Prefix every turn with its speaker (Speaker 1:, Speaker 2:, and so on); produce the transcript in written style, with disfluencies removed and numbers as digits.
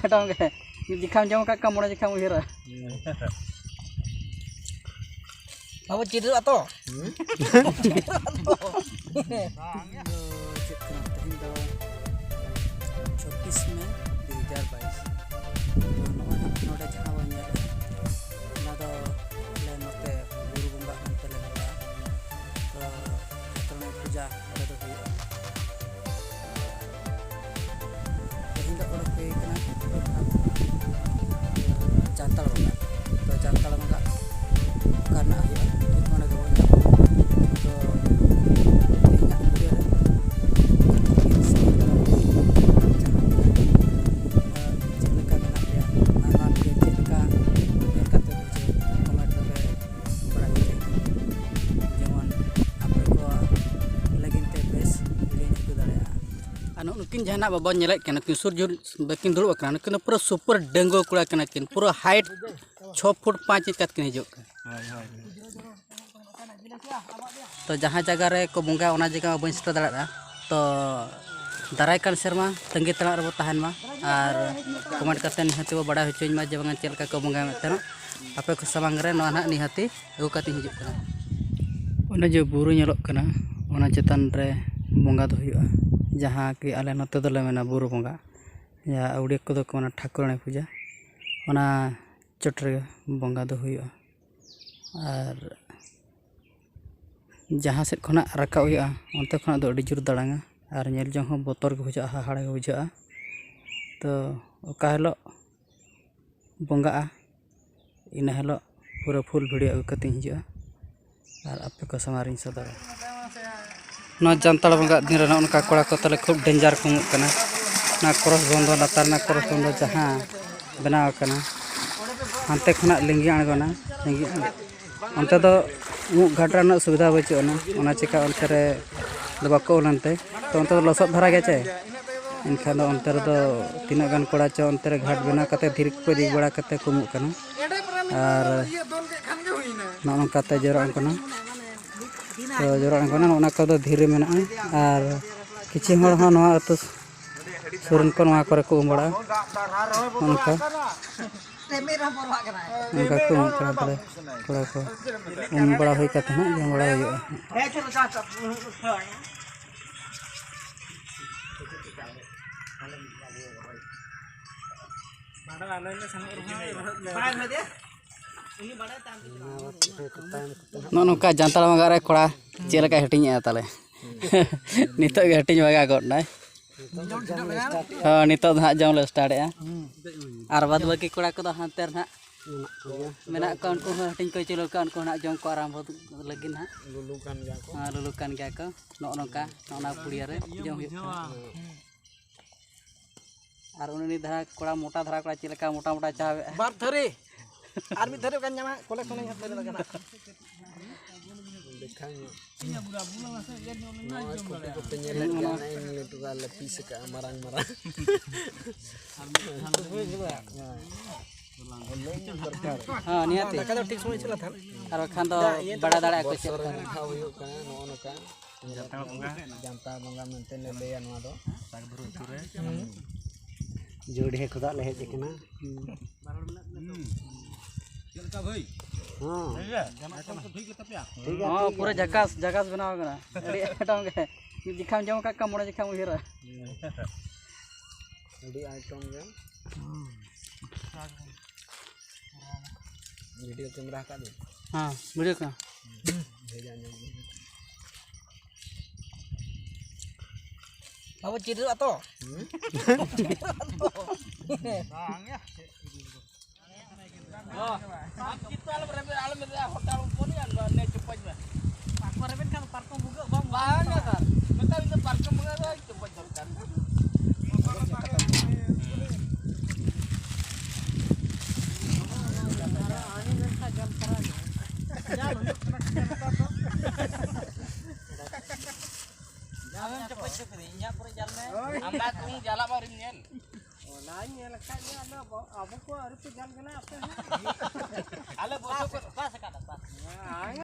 Speaker 1: dong ke jikam jam kakak mau jikam uhira
Speaker 2: Bawa cidu atau? Jantal banget, tuh jantal banget karena itu mana gue banyak tuh minyak kemudian jika minyak dia anak dia jika biar kata tuh komat tuh berarti jangan apa itu lagi tebes beli itu dah ya anu mungkin jangan apa bawa nyelek kena kisur jur bakin dulu karena kena pura super denggo kula kena kin pura height 6 foot 5 inch कत हिजुक तो जहाँ जगह रे को बंगा ओना जगह बन shutter दाड़ा तो दाराय कान सेरमा तंगी तला रे तहन मा और कमेंट करते निहती बो बड़ा होचोኝ मा जे बंगा चेलका को बंगा मेतनो आपे को सामांग रे नोना निहती एगु कति हिजुक कना ओना जे बुरु नेलोक कना ओना चेतन रे बंगा दो हुआ जहाँ कि आले नते दले मेना बुरु बंगा या औड़ी को दो कोना ठाकुरानी पूजा ओना चोटरे बंगा दो हुआ और जहाँ सेट खना रखा हुआ अंत खना दो अड़ी जोर दाड़ांगा और नेल जंग हो बोतर के बुझा हाहाड़ा बुझा तो ओका हेलो बंगा इन हेलो पूरा फुल भिडियो अगु कते हिजुआ और आपे को समारिन सदर ना जानताल बंगा दिन रे उनका कोड़ा को तले खूब डेंजर को कना ना क्रॉस बंदो लातार ना क्रॉस बंदो जहाँ बनाव कना हानते खना लिंगी आणगोना लिंगी अंते दो घाटा रना सुविधा बचुना ओना चिका अंते रे बाको ओनते तो अंते लसत धरा गया चे इनखान दो अंते दो तीना गान कोड़ा चे अंते रे घाट बना कते धीर को दिग बड़ा कते कुमुक कना और ननकाते जरा कना तो जरा कना ओना को दो धीरे मेना और किछि हर हो नवा अतु सुरन को नवा करे को बड़ा उनका उनका को करा तले कोड़ा को बड़ा होई कते ना जम बड़ा होई नोका जानताल मंगा रे कोड़ा चेलका हटिंग ताले नितो गे हटिंग बगा गडनाय हाँ नितो हाँ जम ले स्टार्ट और बाद बाकी कोड़ा को हानते ना मेना को उनको हटिंग को चलो का उनको ना जम को आराम लगी ना लुलु कान गया को नोका नोना पुड़िया रे जम और उनी धरा कोड़ा मोटा धरा कोड़ा चेलका मोटा मोटा चाहे बार धरे आर मी धरे कान जामा कोले कोले हाथ ले लगना देखांगे ini bulan-bulan masa ya ko penyelek kana ini tu kala pis ka marang-marang हां नियति का तो ठीक समय चला था और खान तो बड़ा दाड़ा को चेक खाव हो kana no no ka jantar बंगा मेंते ले ले नवा दो साग भरू तुरे जोड़ी है खुदा ले हे कना चलका भाई हां ठीक है हां पूरा झकास झकास बनाव कना अड़ी आइटम के दिखाम जम का मोड़ा दिखाम उहिरा अड़ी आइटम के वीडियो कैमरा का दे हां वीडियो का भेजा नहीं बाबू चिरू atau bang ya oh kita alam hotel pun ya ne cepat bah aku reben kan parkong buka bang banyak kan betul itu parkong buka cepat kan jangan cepat cepat ini pura jalan amba kung jala barim nyen nanya lekatnya ada apa ko harus jalan kena apa ale bosok pas